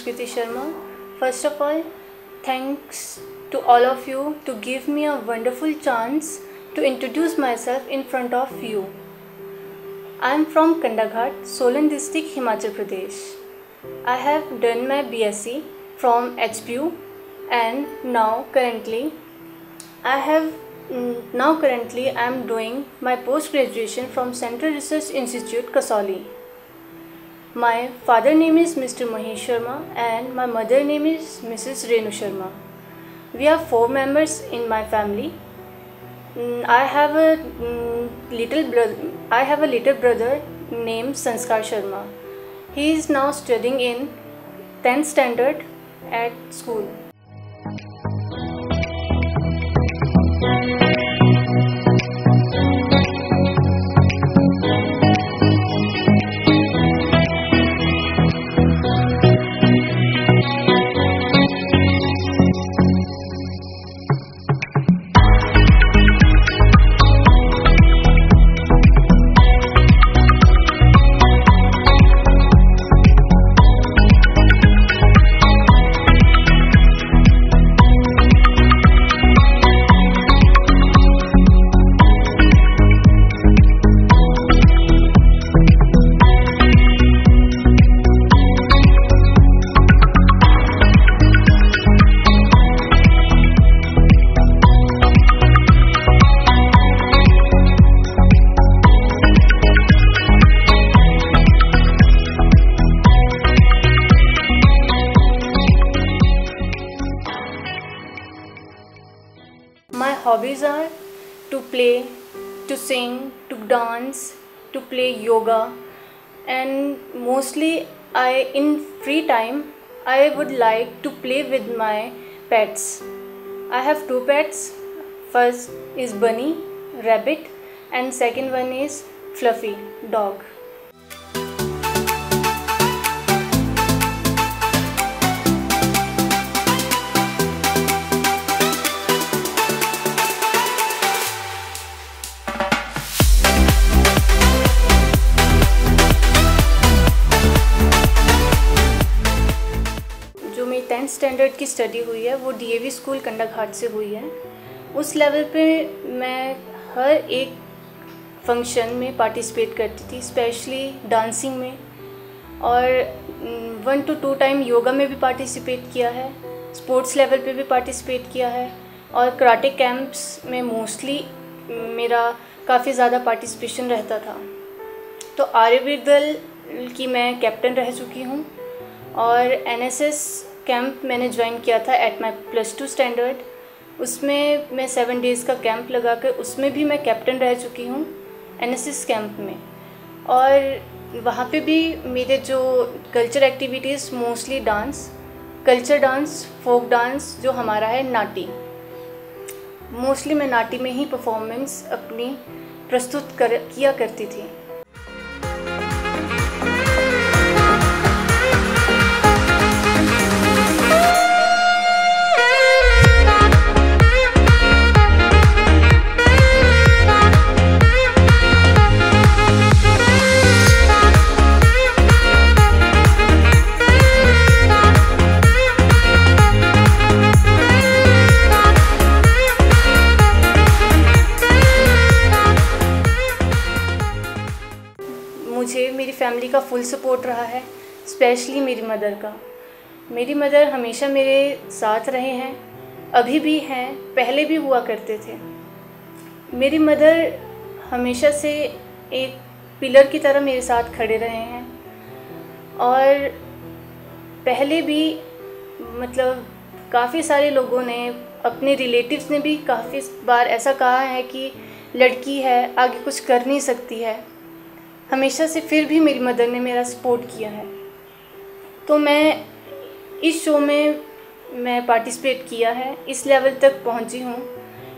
Sanskriti Sharma. First of all, thanks to all of you to give me a wonderful chance to introduce myself in front of you. I am from Kandaghat, Solan district, Himachal Pradesh. I have done my BSc from HPU and now currently I am doing my post graduation from Central Research Institute, Kasauli. My father name is Mr. Mahesh Sharma and my mother name is Mrs. Renu Sharma. We are 4 members in my family. I have a little brother named Sanskar Sharma. He is now studying in 10th standard at school. My hobbies are to play, to sing, to dance, to play yoga, and mostly in free time I would like to play with my pets. I have 2 pets. First is Bunny, rabbit, and second one is Fluffy, dog. जो मेरी 10th standard की study हुई है वो DAV school Kandaghat से हुई है। उस लेवल पे मैं हर एक फंक्शन में पार्टिसिपेट करती थी, स्पेशली डांसिंग में, और 1 to 2 टाइम योगा में भी पार्टिसिपेट किया है, स्पोर्ट्स लेवल पे भी पार्टिसिपेट किया है, और कराटे कैंप्स में मोस्टली मेरा काफ़ी ज़्यादा पार्टिसिपेशन रहता था। तो आर्यवीर दल की मैं कैप्टन रह चुकी हूँ, और NSS कैंप मैंने ज्वाइन किया था एट माई +2 स्टैंडर्ड। उसमें मैं 7 डेज़ का कैंप लगा कर उसमें भी मैं कैप्टन रह चुकी हूँ NSS कैंप में। और वहाँ पे भी मेरे जो culture activities mostly dance, culture dance, folk dance जो हमारा है नाटी, मोस्टली मैं नाटी में ही परफॉर्मेंस अपनी प्रस्तुत किया करती थी। मुझे मेरी फैमिली का फुल सपोर्ट रहा है, स्पेशली मेरी मदर का। मेरी मदर हमेशा मेरे साथ रहे हैं, अभी भी हैं, पहले भी हुआ करते थे। मेरी मदर हमेशा से एक पिलर की तरह मेरे साथ खड़े रहे हैं, और पहले भी मतलब काफ़ी सारे लोगों ने, अपने रिलेटिव्स ने भी काफ़ी बार ऐसा कहा है कि लड़की है, आगे कुछ कर नहीं सकती है, हमेशा से, फिर भी मेरी मदर ने मेरा सपोर्ट किया है। तो मैं इस शो में मैं पार्टिसिपेट किया है, इस लेवल तक पहुंची हूँ।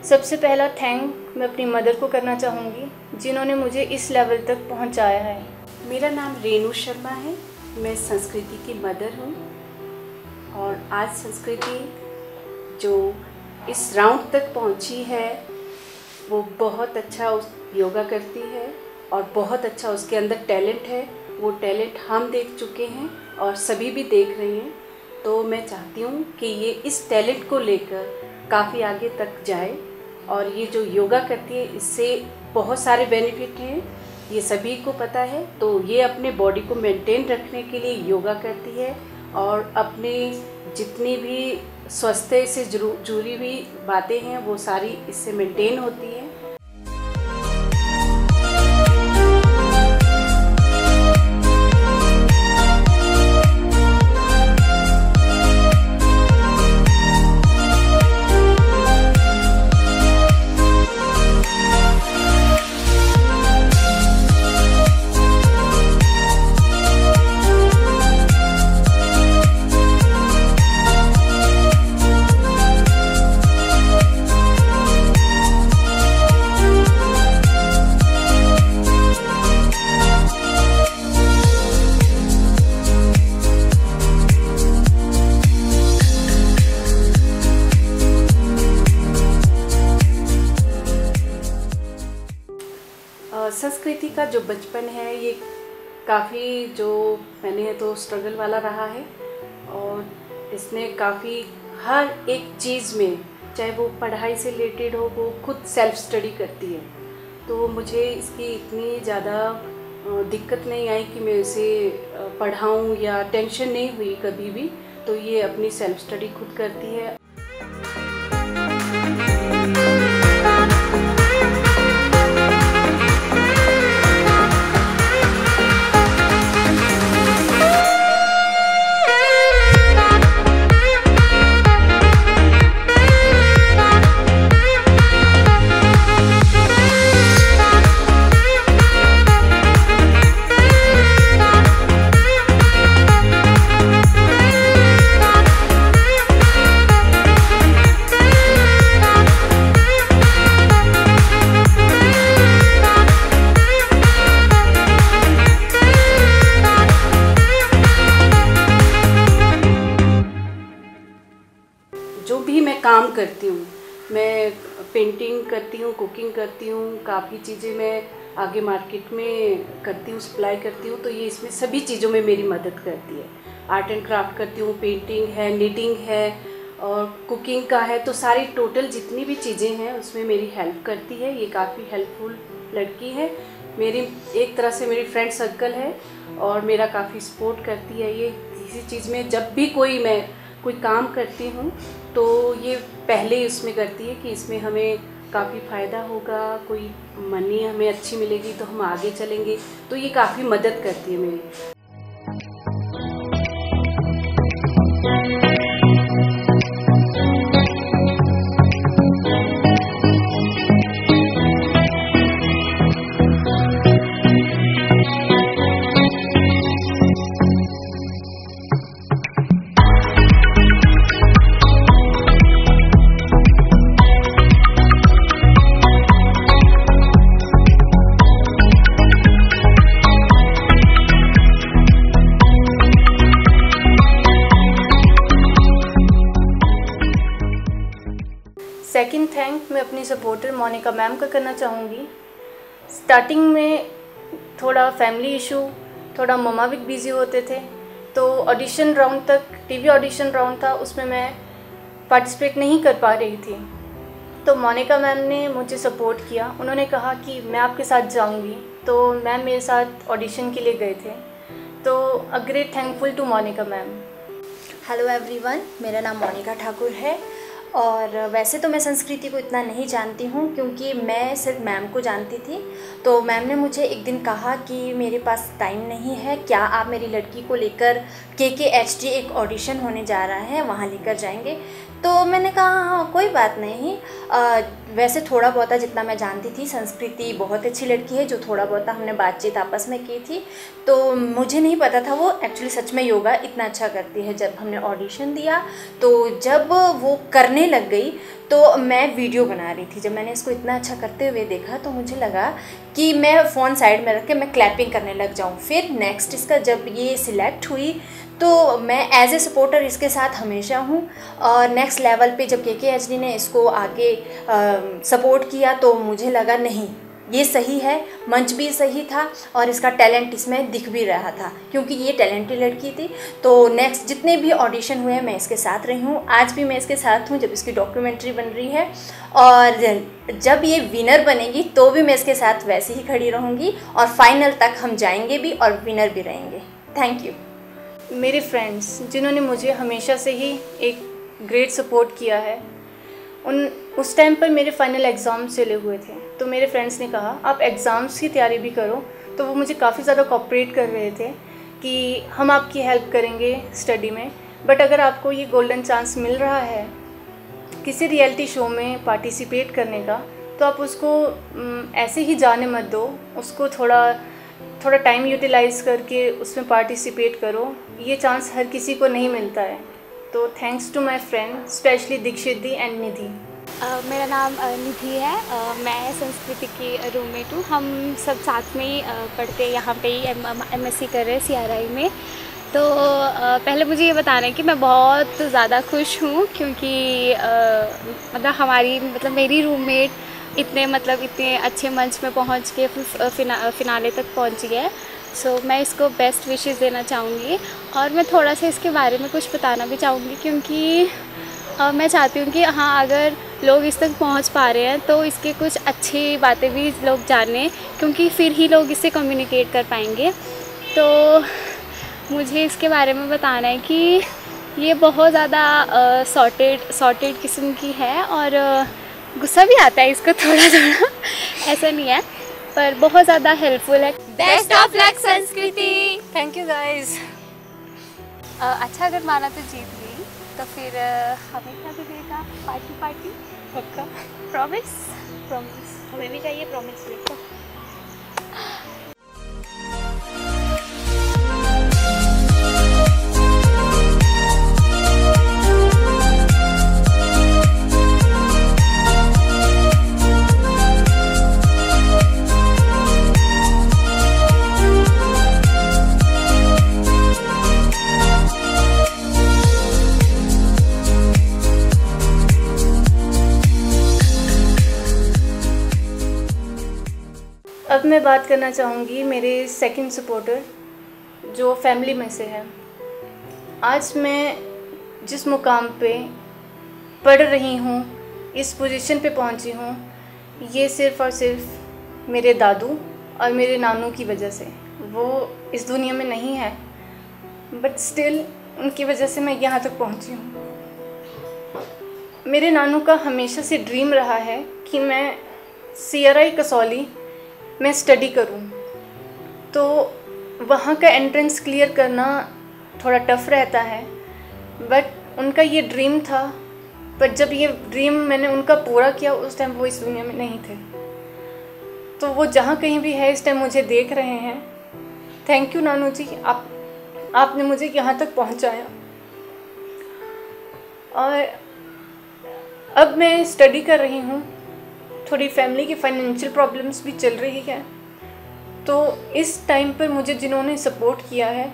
सबसे पहला थैंक मैं अपनी मदर को करना चाहूँगी, जिन्होंने मुझे इस लेवल तक पहुंचाया है। मेरा नाम रेनू शर्मा है, मैं संस्कृति की मदर हूँ, और आज संस्कृति जो इस राउंड तक पहुँची है वो बहुत अच्छा योगा करती है, और बहुत अच्छा उसके अंदर टैलेंट है। वो टैलेंट हम देख चुके हैं और सभी भी देख रहे हैं। तो मैं चाहती हूँ कि ये इस टैलेंट को लेकर काफ़ी आगे तक जाए। और ये जो योगा करती है इससे बहुत सारे बेनिफिट हैं, ये सभी को पता है। तो ये अपने बॉडी को मेंटेन रखने के लिए योगा करती है और अपने जितनी भी स्वास्थ्य से जुड़ी हुई बातें हैं वो सारी इससे मेंटेन होती हैं। संस्कृति का जो बचपन है ये काफ़ी जो मैंने तो स्ट्रगल वाला रहा है और इसने काफ़ी हर एक चीज़ में, चाहे वो पढ़ाई से रिलेटेड हो, वो खुद सेल्फ स्टडी करती है। तो मुझे इसकी इतनी ज़्यादा दिक्कत नहीं आई कि मैं इसे पढ़ाऊँ या टेंशन नहीं हुई कभी भी। तो ये अपनी सेल्फ स्टडी खुद करती है। जो भी मैं काम करती हूँ, मैं पेंटिंग करती हूँ, कुकिंग करती हूँ, काफ़ी चीज़ें मैं आगे मार्केट में करती हूँ, सप्लाई करती हूँ। तो ये इसमें सभी चीज़ों में मेरी मदद करती है। आर्ट एंड क्राफ्ट करती हूँ, पेंटिंग है, निटिंग है और कुकिंग का है। तो सारी टोटल जितनी भी चीज़ें हैं उसमें मेरी हेल्प करती है। ये काफ़ी हेल्पफुल लड़की है, मेरी एक तरह से मेरी फ्रेंड सर्कल है और मेरा काफ़ी सपोर्ट करती है। ये किसी चीज़ में जब भी मैं कोई काम करती हूँ तो ये पहले ही उसमें करती है कि इसमें हमें काफ़ी फ़ायदा होगा, कोई मनी हमें अच्छी मिलेगी तो हम आगे चलेंगे। तो ये काफ़ी मदद करती है मेरी। सेकंड थैंक मैं अपनी सपोर्टर मोनिका मैम का करना चाहूँगी। स्टार्टिंग में थोड़ा फैमिली इशू, थोड़ा मम्मा भी बिज़ी होते थे, तो ऑडिशन राउंड तक, टीवी ऑडिशन राउंड था, उसमें मैं पार्टिसिपेट नहीं कर पा रही थी। तो मोनिका मैम ने मुझे सपोर्ट किया। उन्होंने कहा कि मैं आपके साथ जाऊँगी, तो मैम मेरे साथ ऑडिशन के लिए गए थे। तो a great thankful to Monica ma'am. Hello everyone, मेरा नाम मोनिका ठाकुर है और वैसे तो मैं संस्कृति को इतना नहीं जानती हूँ क्योंकि मैं सिर्फ मैम को जानती थी। तो मैम ने मुझे एक दिन कहा कि मेरे पास टाइम नहीं है, क्या आप मेरी लड़की को लेकर KKHD एक ऑडिशन होने जा रहा है, वहाँ लेकर जाएंगे। तो मैंने कहा हाँ कोई बात नहीं। वैसे थोड़ा बहुत जितना मैं जानती थी, संस्कृति बहुत अच्छी लड़की है, जो थोड़ा बहुत हमने बातचीत आपस में की थी। तो मुझे नहीं पता था वो एक्चुअली सच में योगा इतना अच्छा करती है। जब हमने ऑडिशन दिया तो जब वो करने लग गई तो मैं वीडियो बना रही थी। जब मैंने इसको इतना अच्छा करते हुए देखा तो मुझे लगा कि मैं फ़ोन साइड में रख के मैं क्लैपिंग करने लग जाऊँ। फिर नेक्स्ट इसका जब ये सिलेक्ट हुई तो मैं एज ए सपोर्टर इसके साथ हमेशा हूँ। और नेक्स्ट लेवल पे जब KKHD ने इसको आगे सपोर्ट किया तो मुझे लगा नहीं, ये सही है, मंच भी सही था और इसका टैलेंट इसमें दिख भी रहा था क्योंकि ये टैलेंटेड लड़की थी। तो नेक्स्ट जितने भी ऑडिशन हुए मैं इसके साथ रही हूँ, आज भी मैं इसके साथ हूँ जब इसकी डॉक्यूमेंट्री बन रही है, और जब ये विनर बनेगी तो भी मैं इसके साथ वैसे ही खड़ी रहूँगी और फाइनल तक हम जाएंगे भी और विनर भी रहेंगे। Thank you. मेरे फ्रेंड्स जिन्होंने मुझे हमेशा से ही एक ग्रेट सपोर्ट किया है, उस टाइम पर मेरे फाइनल एग्ज़ाम चले हुए थे, तो मेरे फ्रेंड्स ने कहा आप एग्ज़ाम्स की तैयारी भी करो। तो वो मुझे काफ़ी ज़्यादा कोऑपरेट कर रहे थे कि हम आपकी हेल्प करेंगे स्टडी में, बट अगर आपको ये गोल्डन चांस मिल रहा है किसी रियलिटी शो में पार्टिसिपेट करने का, तो आप उसको ऐसे ही जाने मत दो, उसको थोड़ा टाइम यूटिलाइज़ करके उसमें पार्टिसिपेट करो। ये चांस हर किसी को नहीं मिलता है। तो thanks to my friend specially Dikshit di and Nidhi. मेरा नाम निधि है। मैं संस्कृति की रूममेट हूँ। हम सब साथ में ही पढ़ते हैं, यहाँ पे ही MSc कर रहे हैं CRI में। तो पहले मुझे ये बताना है कि मैं बहुत ज़्यादा खुश हूँ क्योंकि मतलब मेरी रूममेट इतने अच्छे मंच में पहुँच के फिनाले तक पहुँची है। सो मैं इसको बेस्ट विशेस देना चाहूँगी और मैं थोड़ा सा इसके बारे में कुछ बताना भी चाहूँगी क्योंकि मैं चाहती हूँ कि हाँ, अगर लोग इस तक पहुँच पा रहे हैं तो इसके कुछ अच्छी बातें भी लोग जानें, क्योंकि फिर ही लोग इससे कम्युनिकेट कर पाएंगे। तो मुझे इसके बारे में बताना है कि ये बहुत ज़्यादा सॉर्टेड किस्म की है और गुस्सा भी आता है इसको थोड़ा ऐसा नहीं है, पर बहुत ज़्यादा हेल्पफुल है। बेस्ट ऑफ लक संस्कृति। Thank you guys. अच्छा, अगर माना तो जीत गई तो फिर हमें क्या मिलेगा? पार्टी पक्का। प्रॉमिस हमें भी चाहिए प्रॉमिस। अब मैं बात करना चाहूँगी मेरे सेकंड सपोर्टर जो फैमिली में से है। आज मैं जिस मुकाम पे पढ़ रही हूँ, इस पोजीशन पे पहुँची हूँ, ये सिर्फ़ और सिर्फ मेरे दादू और मेरे नानू की वजह से। वो इस दुनिया में नहीं है बट स्टिल उनकी वजह से मैं यहाँ तक पहुँची हूँ। मेरे नानू का हमेशा से ड्रीम रहा है कि मैं CRI कसौली मैं स्टडी करूं, तो वहाँ का एंट्रेंस क्लियर करना थोड़ा टफ़ रहता है, बट उनका ये ड्रीम था। पर जब ये ड्रीम मैंने उनका पूरा किया, उस टाइम वो इस दुनिया में नहीं थे। तो वो जहाँ कहीं भी है इस टाइम मुझे देख रहे हैं। थैंक यू नानू जी, आपने मुझे यहाँ तक पहुँचाया। और अब मैं स्टडी कर रही हूँ, थोड़ी फैमिली की फाइनेंशियल प्रॉब्लम्स भी चल रही है, तो इस टाइम पर मुझे जिन्होंने सपोर्ट किया है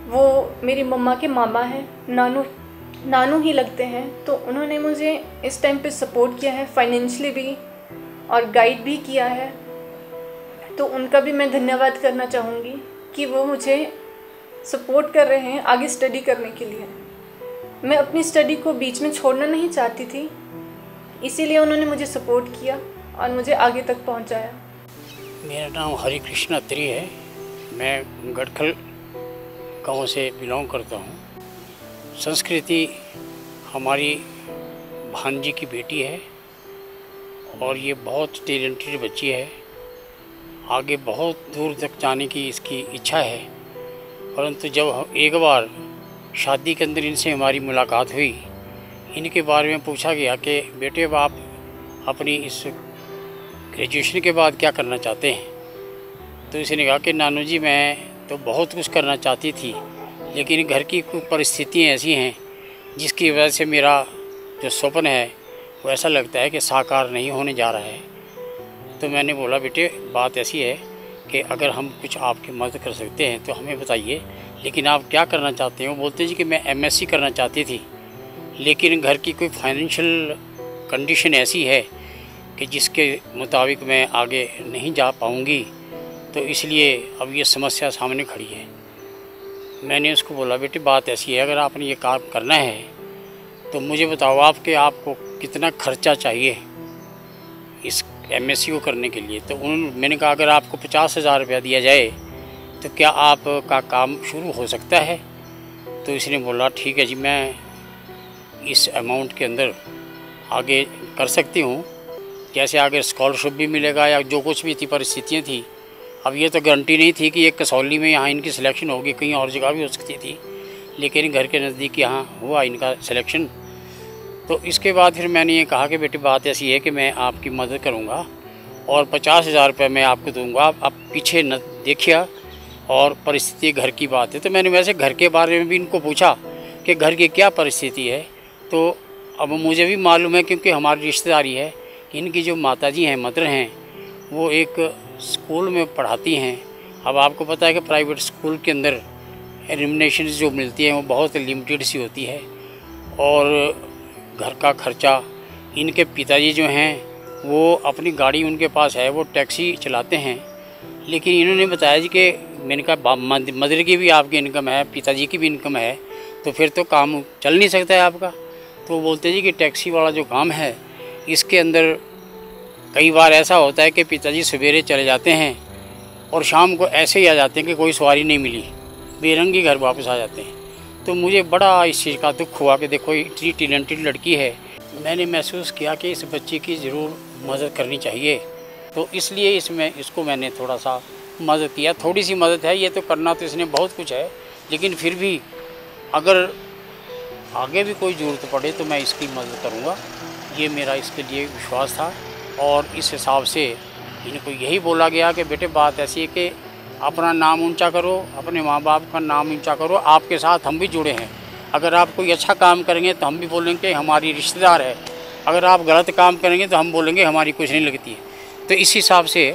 वो मेरी मम्मा के मामा हैं, नानू ही लगते हैं। तो उन्होंने मुझे इस टाइम पे सपोर्ट किया है फाइनेंशियली भी और गाइड भी किया है। तो उनका भी मैं धन्यवाद करना चाहूँगी कि वो मुझे सपोर्ट कर रहे हैं आगे स्टडी करने के लिए। मैं अपनी स्टडी को बीच में छोड़ना नहीं चाहती थी, इसीलिए उन्होंने मुझे सपोर्ट किया और मुझे आगे तक पहुंचाया। मेरा नाम हरि कृष्ण अत्री है। मैं गढ़खल गांव से बिलोंग करता हूं। संस्कृति हमारी भांजी की बेटी है और ये बहुत टैलेंटेड बच्ची है। आगे बहुत दूर तक जाने की इसकी इच्छा है, परंतु जब एक बार शादी के अंदर इनसे हमारी मुलाकात हुई, इनके बारे में पूछा गया कि बेटे अब आप अपनी इस ग्रेजुएशन के बाद क्या करना चाहते हैं, तो इसने कहा कि नानू जी मैं तो बहुत कुछ करना चाहती थी, लेकिन घर की कुछ परिस्थितियाँ ऐसी हैं जिसकी वजह से मेरा जो स्वप्न है वो ऐसा लगता है कि साकार नहीं होने जा रहा है। तो मैंने बोला बेटे बात ऐसी है कि अगर हम कुछ आपकी मदद कर सकते हैं तो हमें बताइए, लेकिन आप क्या करना चाहते हैं? वो बोलते जी कि मैं MSc करना चाहती थी, लेकिन घर की कोई फाइनेंशियल कंडीशन ऐसी है कि जिसके मुताबिक मैं आगे नहीं जा पाऊँगी, तो इसलिए अब ये समस्या सामने खड़ी है। मैंने उसको बोला, बेटी बात ऐसी है, अगर आपने ये काम करना है तो मुझे बताओ आपको कितना खर्चा चाहिए इस MSc को करने के लिए। तो मैंने कहा अगर आपको 50,000 रुपया दिया जाए तो क्या आपका काम शुरू हो सकता है। तो इसने बोला ठीक है जी, मैं इस अमाउंट के अंदर आगे कर सकती हूँ, जैसे आगे स्कॉलरशिप भी मिलेगा या जो कुछ भी थी परिस्थितियाँ थी। अब ये तो गारंटी नहीं थी कि एक कसौली में यहाँ इनकी सिलेक्शन होगी, कहीं और जगह भी हो सकती थी, लेकिन घर के नज़दीक यहाँ हुआ इनका सिलेक्शन। तो इसके बाद फिर मैंने ये कहा कि बेटी बात ऐसी है कि मैं आपकी मदद करूँगा और 50,000 रुपये मैं आपको दूँगा, आप पीछे न देखिए, और परिस्थिति घर की बात है। तो मैंने वैसे घर के बारे में भी इनको पूछा कि घर की क्या परिस्थिति है। तो अब मुझे भी मालूम है, क्योंकि हमारी रिश्तेदारी है, इनकी जो माताजी हैं, मदर हैं, वो एक स्कूल में पढ़ाती हैं। अब आपको पता है कि प्राइवेट स्कूल के अंदर रेम्युनरेशन जो मिलती है वो बहुत लिमिटेड सी होती है, और घर का खर्चा, इनके पिताजी जो हैं वो अपनी गाड़ी उनके पास है, वो टैक्सी चलाते हैं। लेकिन इन्होंने बताया जी कि मैंने कहा मदर की भी आपकी इनकम है, पिताजी की भी इनकम है, तो फिर तो काम चल नहीं सकता है आपका। तो वो बोलते जी कि टैक्सी वाला जो काम है इसके अंदर कई बार ऐसा होता है कि पिताजी सवेरे चले जाते हैं और शाम को ऐसे ही आ जाते हैं कि कोई सवारी नहीं मिली, बेरंगी घर वापस आ जाते हैं। तो मुझे बड़ा इस चीज़ का दुख हुआ कि देखो इतनी टैलेंटेड लड़की है। मैंने महसूस किया कि इस बच्चे की ज़रूर मदद करनी चाहिए, तो इसलिए इसको मैंने थोड़ा सा मदद किया। थोड़ी सी मदद है, ये तो करना तो इसने बहुत कुछ है, लेकिन फिर भी अगर आगे भी कोई ज़रूरत पड़े तो मैं इसकी मदद करूँगा, ये मेरा इसके लिए विश्वास था। और इस हिसाब से इनको यही बोला गया कि बेटे बात ऐसी है कि अपना नाम ऊंचा करो, अपने माँ बाप का नाम ऊंचा करो, आपके साथ हम भी जुड़े हैं। अगर आप कोई अच्छा काम करेंगे तो हम भी बोलेंगे हमारी रिश्तेदार है, अगर आप गलत काम करेंगे तो हम बोलेंगे हमारी कुछ नहीं लगती है। तो इस हिसाब से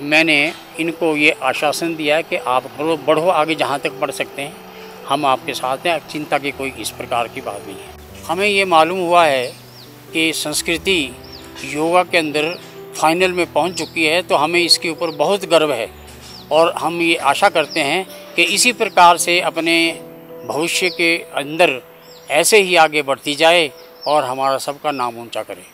मैंने इनको ये आश्वासन दिया है कि आप बढ़ो आगे, जहाँ तक बढ़ सकते हैं हम आपके साथ हैं, चिंता की कोई इस प्रकार की बात नहीं है। हमें ये मालूम हुआ है कि संस्कृति योगा के अंदर फाइनल में पहुंच चुकी है, तो हमें इसके ऊपर बहुत गर्व है और हम ये आशा करते हैं कि इसी प्रकार से अपने भविष्य के अंदर ऐसे ही आगे बढ़ती जाए और हमारा सबका नाम ऊंचा करे।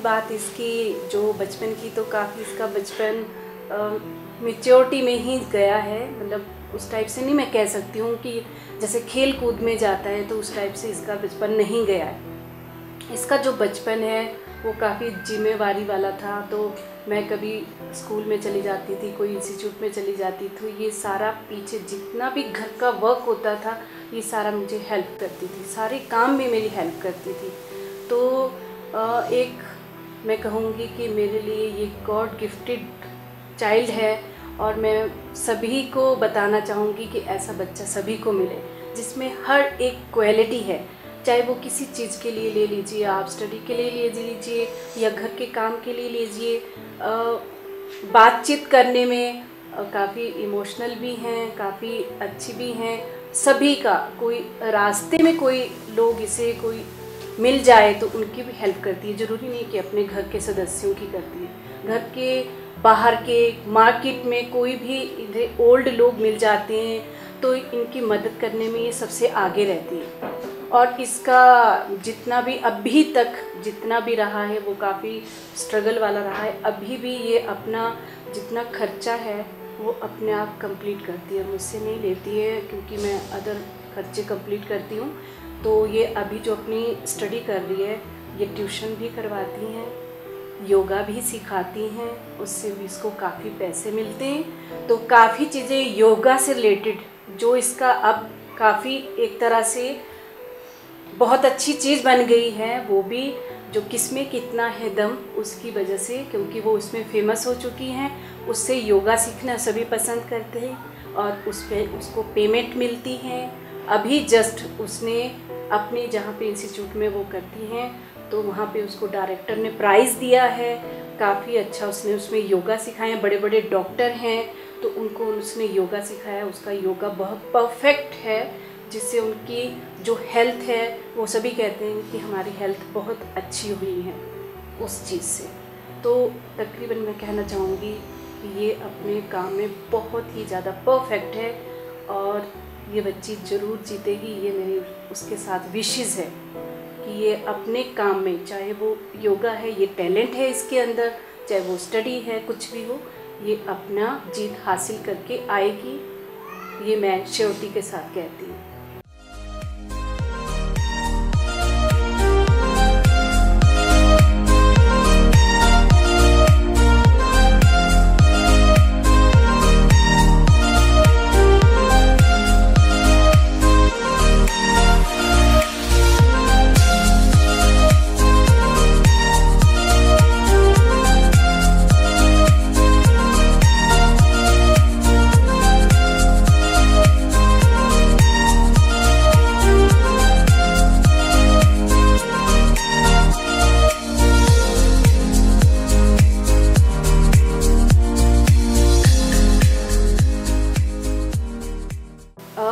बात इसकी जो बचपन की, तो काफ़ी इसका बचपन मेच्योरिटी में ही गया है। मतलब उस टाइप से नहीं मैं कह सकती हूँ कि जैसे खेल कूद में जाता है तो उस टाइप से इसका बचपन नहीं गया है। इसका जो बचपन है वो काफ़ी जिम्मेवारी वाला था। तो मैं कभी स्कूल में चली जाती थी, कोई इंस्टीट्यूट में चली जाती थी, ये सारा पीछे जितना भी घर का वर्क होता था ये सारा मुझे हेल्प करती थी, सारे काम में मेरी हेल्प करती थी। तो एक मैं कहूँगी कि मेरे लिए ये गॉड गिफ्टेड चाइल्ड है, और मैं सभी को बताना चाहूँगी कि ऐसा बच्चा सभी को मिले जिसमें हर एक क्वालिटी है। चाहे वो किसी चीज़ के लिए ले लीजिए, आप स्टडी के लिए ले लीजिए या घर के काम के लिए लीजिए, बातचीत करने में काफ़ी इमोशनल भी हैं, काफ़ी अच्छी भी हैं। सभी का कोई रास्ते में कोई लोग इसे कोई मिल जाए तो उनकी भी हेल्प करती है। ज़रूरी नहीं कि अपने घर के सदस्यों की करती है, घर के बाहर के मार्केट में कोई भी इधर ओल्ड लोग मिल जाते हैं तो इनकी मदद करने में ये सबसे आगे रहती है। और इसका जितना भी अभी तक जितना भी रहा है वो काफ़ी स्ट्रगल वाला रहा है। अभी भी ये अपना जितना खर्चा है वो अपने आप कंप्लीट करती है, मुझसे नहीं लेती है, क्योंकि मैं अदर खर्चे कंप्लीट करती हूँ। तो ये अभी जो अपनी स्टडी कर रही है ये ट्यूशन भी करवाती हैं, योगा भी सिखाती हैं, उससे भी इसको काफ़ी पैसे मिलते हैं। तो काफ़ी चीज़ें योगा से रिलेटेड जो इसका अब काफ़ी एक तरह से बहुत अच्छी चीज़ बन गई है, वो भी जो किसमें कितना है दम उसकी वजह से, क्योंकि वो उसमें फेमस हो चुकी हैं, उससे योगा सीखना सभी पसंद करते हैं और उस पर उसको पेमेंट मिलती है। अभी जस्ट उसने अपने जहाँ पे इंस्टीट्यूट में वो करती हैं तो वहाँ पे उसको डायरेक्टर ने प्राइज़ दिया है। काफ़ी अच्छा उसने उसमें योगा सिखाया, बड़े बड़े डॉक्टर हैं तो उनको उसने योगा सिखाया, उसका योगा बहुत परफेक्ट है, जिससे उनकी जो हेल्थ है वो सभी कहते हैं कि हमारी हेल्थ बहुत अच्छी हुई है उस चीज़ से। तो तकरीबन मैं कहना चाहूँगी कि ये अपने काम में बहुत ही ज़्यादा परफेक्ट है और ये बच्ची ज़रूर जीतेगी, ये मेरी उसके साथ विशेज़ है कि ये अपने काम में, चाहे वो योगा है, ये टैलेंट है इसके अंदर, चाहे वो स्टडी है, कुछ भी हो, ये अपना जीत हासिल करके आएगी, ये मैं श्योरिटी के साथ कहती हूँ।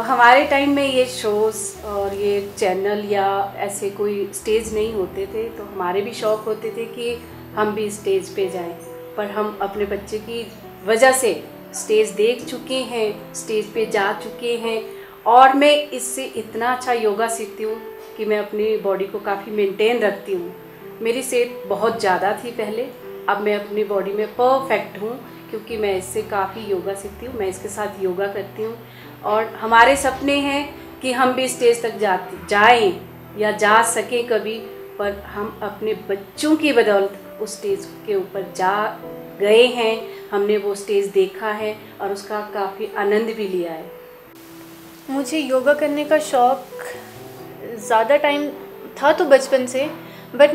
हमारे टाइम में ये शोज़ और ये चैनल या ऐसे कोई स्टेज नहीं होते थे, तो हमारे भी शौक़ होते थे कि हम भी स्टेज पे जाएं, पर हम अपने बच्चे की वजह से स्टेज देख चुके हैं, स्टेज पे जा चुके हैं और मैं इससे इतना अच्छा योगा सीखती हूँ कि मैं अपनी बॉडी को काफ़ी मेंटेन रखती हूँ। मेरी सेहत बहुत ज़्यादा थी पहले, अब मैं अपनी बॉडी में परफेक्ट हूँ क्योंकि मैं इससे काफ़ी योगा सीखती हूँ, मैं इसके साथ योगा करती हूँ और हमारे सपने हैं कि हम भी स्टेज तक जाएं या जा सकें कभी, पर हम अपने बच्चों की बदौलत उस स्टेज के ऊपर जा गए हैं, हमने वो स्टेज देखा है और उसका काफ़ी आनंद भी लिया है। मुझे योगा करने का शौक़ ज़्यादा टाइम था तो बचपन से, बट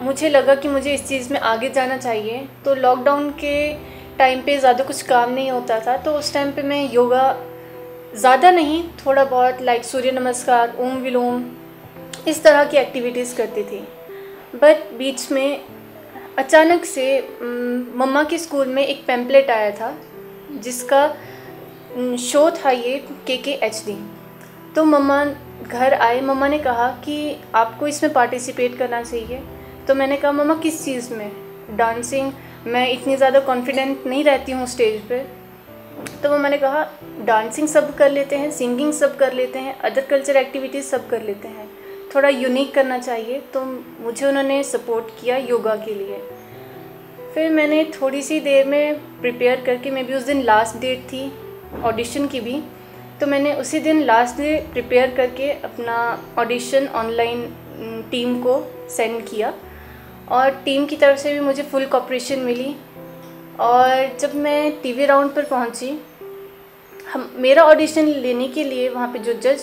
मुझे लगा कि मुझे इस चीज़ में आगे जाना चाहिए। तो लॉकडाउन के टाइम पे ज़्यादा कुछ काम नहीं होता था, तो उस टाइम पे मैं योगा ज़्यादा नहीं, थोड़ा बहुत लाइक सूर्य नमस्कार, ओम विलोम, इस तरह की एक्टिविटीज़ करती थी। बट बीच में अचानक से मम्मा के स्कूल में एक पैम्पलेट आया था जिसका शो था ये KKHD। तो मम्मा घर आए, मम्मा ने कहा कि आपको इसमें पार्टिसिपेट करना चाहिए। तो मैंने कहा मम्मा किस चीज़ में? डांसिंग, मैं इतनी ज़्यादा कॉन्फिडेंट नहीं रहती हूँ स्टेज पे। तो मम्मा ने कहा डांसिंग सब कर लेते हैं, सिंगिंग सब कर लेते हैं, अदर कल्चर एक्टिविटीज़ सब कर लेते हैं, थोड़ा यूनिक करना चाहिए। तो मुझे उन्होंने सपोर्ट किया योगा के लिए। फिर मैंने थोड़ी सी देर में प्रिपेयर करके, मैं भी उस दिन लास्ट डेट थी ऑडिशन की भी, तो मैंने उसी दिन लास्ट डे प्रिपेयर करके अपना ऑडिशन ऑनलाइन टीम को सेंड किया और टीम की तरफ से भी मुझे फुल कोऑपरेशन मिली। और जब मैं टीवी राउंड पर पहुंची, मेरा ऑडिशन लेने के लिए वहाँ पे जो जज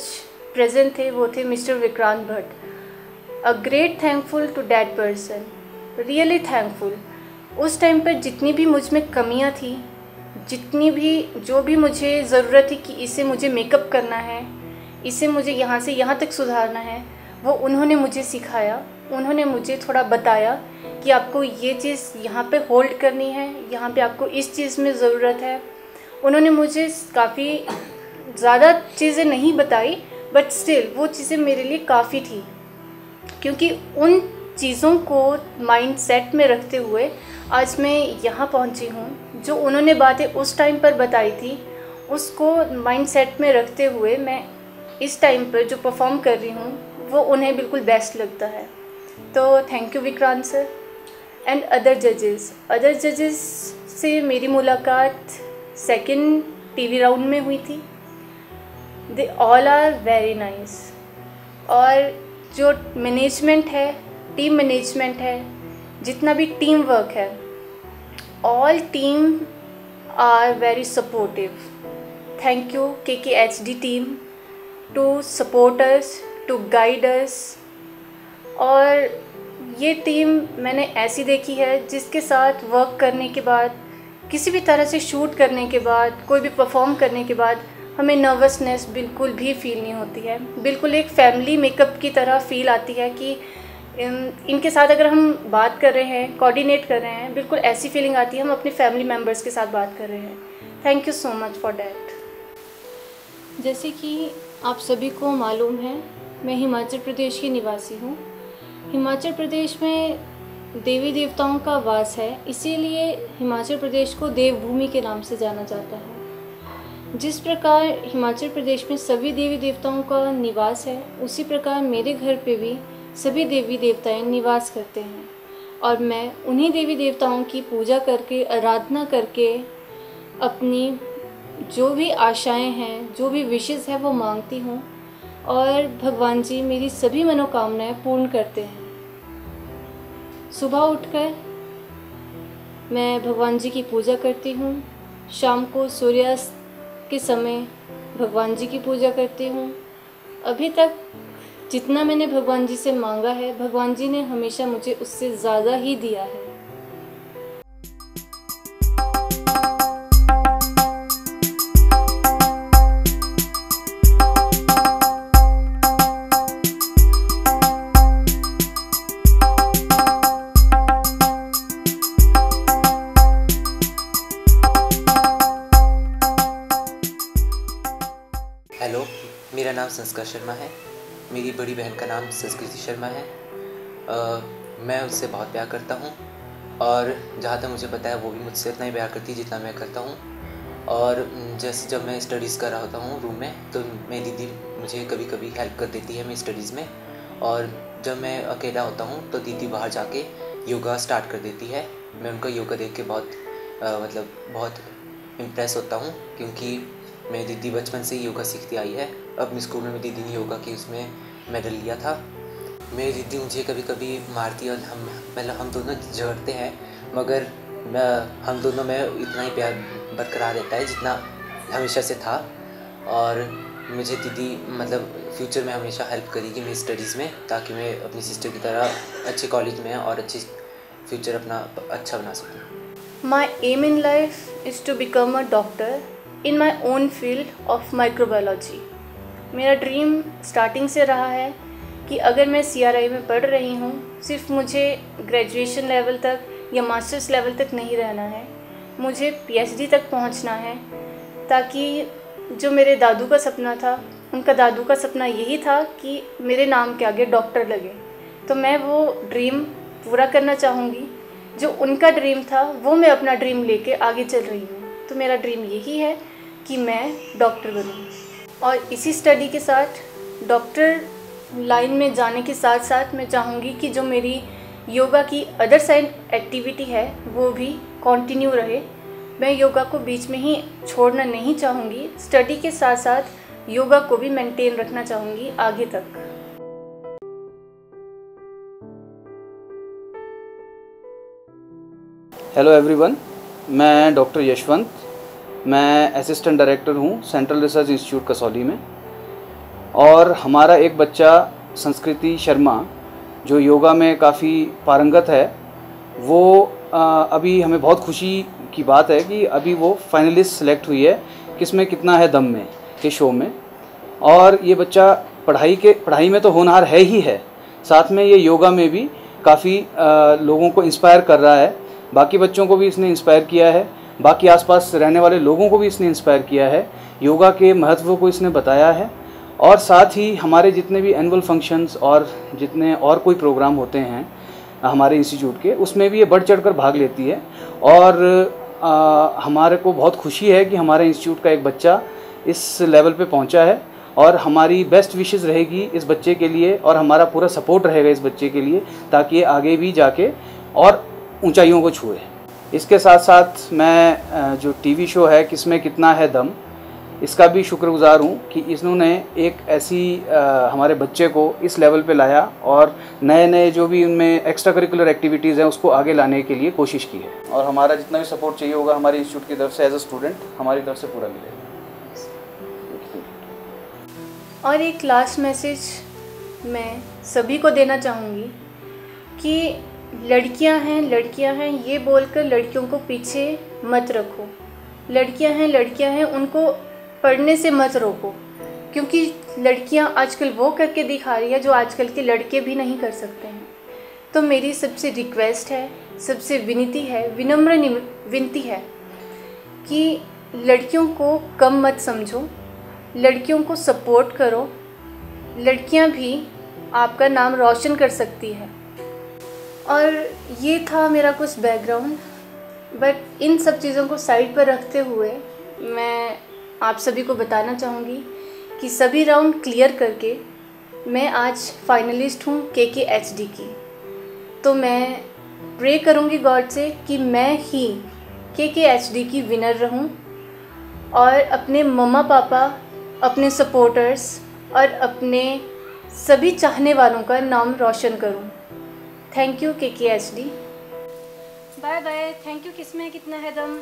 प्रेजेंट थे वो थे mister Vikrant Bhatt. A great thankful to that person, really thankful. उस टाइम पर जितनी भी मुझ में कमियाँ थी, जितनी भी जो भी मुझे ज़रूरत थी कि इसे मुझे मेकअप करना है, इसे मुझे यहाँ से यहाँ तक सुधारना है, वो उन्होंने मुझे सिखाया। उन्होंने मुझे थोड़ा बताया कि आपको ये चीज़ यहाँ पे होल्ड करनी है, यहाँ पे आपको इस चीज़ में ज़रूरत है। उन्होंने मुझे काफ़ी ज़्यादा चीज़ें नहीं बताई, बट स्टिल वो चीज़ें मेरे लिए काफ़ी थी, क्योंकि उन चीज़ों को माइंड सेट में रखते हुए आज मैं यहाँ पहुँची हूँ। जो उन्होंने बातें उस टाइम पर बताई थी, उसको माइंड सेट में रखते हुए मैं इस टाइम पर जो परफॉर्म कर रही हूँ वो उन्हें बिल्कुल बेस्ट लगता है। तो thank you Vikrant sir and other जजेस से मेरी मुलाकात सेकंड टीवी राउंड में हुई थी। They all are very nice. और जो मैनेजमेंट है, टीम मैनेजमेंट है, जितना भी टीम वर्क है, all team are very supportive. Thank you KKHD team to support us, to guide us. और ये टीम मैंने ऐसी देखी है जिसके साथ वर्क करने के बाद, किसी भी तरह से शूट करने के बाद, कोई भी परफॉर्म करने के बाद हमें नर्वसनेस बिल्कुल भी फील नहीं होती है. बिल्कुल एक फैमिली मेकअप की तरह फील आती है कि इनके साथ अगर हम बात कर रहे हैं, कोऑर्डिनेट कर रहे हैं, बिल्कुल ऐसी फीलिंग आती है हम अपने फैमिली मेम्बर्स के साथ बात कर रहे हैं. Thank you so much for that. जैसे कि आप सभी को मालूम है, मैं हिमाचल प्रदेश की निवासी हूँ. हिमाचल प्रदेश में देवी देवताओं का वास है, इसीलिए हिमाचल प्रदेश को देवभूमि के नाम से जाना जाता है. जिस प्रकार हिमाचल प्रदेश में सभी देवी देवताओं का निवास है, उसी प्रकार मेरे घर पे भी सभी देवी देवताएं निवास करते हैं. और मैं उन्हीं देवी देवताओं की पूजा करके, आराधना करके अपनी जो भी आशाएं हैं, जो भी विशेस है वो मांगती हूँ और भगवान जी मेरी सभी मनोकामनाएं पूर्ण करते हैं. सुबह उठकर मैं भगवान जी की पूजा करती हूँ, शाम को सूर्यास्त के समय भगवान जी की पूजा करती हूँ. अभी तक जितना मैंने भगवान जी से मांगा है, भगवान जी ने हमेशा मुझे उससे ज़्यादा ही दिया है. हेलो, मेरा नाम संस्कार शर्मा है. मेरी बड़ी बहन का नाम संस्कृति शर्मा है. मैं उससे बहुत प्यार करता हूँ और जहाँ तक मुझे पता है वो भी मुझसे उतना ही प्यार करती है जितना मैं करता हूँ. और जैसे जब मैं स्टडीज़ कर रहा होता हूँ रूम में, तो मेरी दीदी मुझे कभी कभी हेल्प कर देती है मेरी स्टडीज़ में. और जब मैं अकेला होता हूँ तो दीदी बाहर जाके योगा स्टार्ट कर देती है. मैं उनका योगा देख के बहुत इम्प्रेस होता हूँ, क्योंकि मेरी दीदी बचपन से ही योगा सीखती आई है. अपने स्कूल में दीदी ने योगा की उसमें मेडल लिया था. मेरी दीदी मुझे कभी कभी मारती है और हम दोनों झगड़ते हैं, मगर हम दोनों में इतना ही प्यार बरकरार रहता है जितना हमेशा से था. और मुझे दीदी फ्यूचर में हमेशा हेल्प करेगी मेरी स्टडीज़ में, ताकि मैं अपनी सिस्टर की तरह अच्छे कॉलेज में और अच्छी फ्यूचर अपना अच्छा बना सकूँ. My aim in life is to become a doctor in my own field of microbiology. मेरा ड्रीम स्टार्टिंग से रहा है कि अगर मैं CRI में पढ़ रही हूँ, सिर्फ मुझे ग्रेजुएशन लेवल तक या मास्टर्स लेवल तक नहीं रहना है, मुझे PhD तक पहुँचना है, ताकि जो मेरे दादू का सपना था, उनका दादू का सपना यही था कि मेरे नाम के आगे डॉक्टर लगे. तो मैं वो ड्रीम पूरा करना चाहूँगी. जो उनका ड्रीम था वो मैं अपना ड्रीम लेके आगे चल रही हूँ. तो मेरा ड्रीम यही है कि मैं डॉक्टर बनूँ. और इसी स्टडी के साथ, डॉक्टर लाइन में जाने के साथ साथ मैं चाहूँगी कि जो मेरी योगा की अदर साइड एक्टिविटी है वो भी कंटिन्यू रहे. मैं योगा को बीच में ही छोड़ना नहीं चाहूँगी. स्टडी के साथ साथ योगा को भी मेंटेन रखना चाहूँगी आगे तक. हेलो एवरीवन, मैं डॉक्टर यशवंत. मैं असिस्टेंट डायरेक्टर हूँ सेंट्रल रिसर्च इंस्टीट्यूट कसौली में. और हमारा एक बच्चा संस्कृति शर्मा जो योगा में काफ़ी पारंगत है, वो अभी हमें बहुत खुशी की बात है कि अभी वो फाइनलिस्ट सेलेक्ट हुई है किसमें कितना है दम में के शो में. और ये बच्चा पढ़ाई में तो होनहार है ही है, साथ में ये योगा में भी काफ़ी लोगों को इंस्पायर कर रहा है. बाकी बच्चों को भी इसने इंस्पायर किया है, बाकी आसपास रहने वाले लोगों को भी इसने इंस्पायर किया है. योगा के महत्व को इसने बताया है. और साथ ही हमारे जितने भी एनुअल फंक्शंस और जितने और कोई प्रोग्राम होते हैं हमारे इंस्टीट्यूट के, उसमें भी ये बढ़ चढ़कर भाग लेती है. और हमारे को बहुत खुशी है कि हमारे इंस्टीट्यूट का एक बच्चा इस लेवल पे पहुंचा है. और हमारी बेस्ट विशेस रहेगी इस बच्चे के लिए, और हमारा पूरा सपोर्ट रहेगा इस बच्चे के लिए, ताकि ये आगे भी जाके और ऊंचाइयों को छुए. इसके साथ साथ मैं जो टीवी शो है किसमें कितना है दम, इसका भी शुक्रगुजार हूँ कि इन्होंने एक ऐसी हमारे बच्चे को इस लेवल पे लाया और नए नए जो भी उनमें एक्स्ट्रा करिकुलर एक्टिविटीज़ हैं उसको आगे लाने के लिए कोशिश की है। और हमारा जितना भी सपोर्ट चाहिए होगा हमारे इंस्टीट्यूट की तरफ से एज अ स्टूडेंट हमारी तरफ से पूरा मिलेगा। और एक लास्ट मैसेज मैं सभी को देना चाहूँगी कि लड़कियां हैं ये बोलकर लड़कियों को पीछे मत रखो। लड़कियां हैं उनको पढ़ने से मत रोको, क्योंकि लड़कियां आजकल वो करके दिखा रही है जो आजकल के लड़के भी नहीं कर सकते हैं। तो मेरी सबसे रिक्वेस्ट है, सबसे विनम्र विनती है कि लड़कियों को कम मत समझो, लड़कियों को सपोर्ट करो। लड़कियां भी आपका नाम रोशन कर सकती है। और ये था मेरा कुछ बैकग्राउंड, बट इन सब चीज़ों को साइड पर रखते हुए मैं आप सभी को बताना चाहूँगी कि सभी राउंड क्लियर करके मैं आज फाइनलिस्ट हूँ KKHD की। तो मैं प्रे करूँगी गॉड से कि मैं ही KKHD की विनर रहूँ और अपने मम्मा पापा, अपने सपोर्टर्स और अपने सभी चाहने वालों का नाम रोशन करूँ। Thank you KKHD। Bye bye. Thank you किस्में कितना है दम।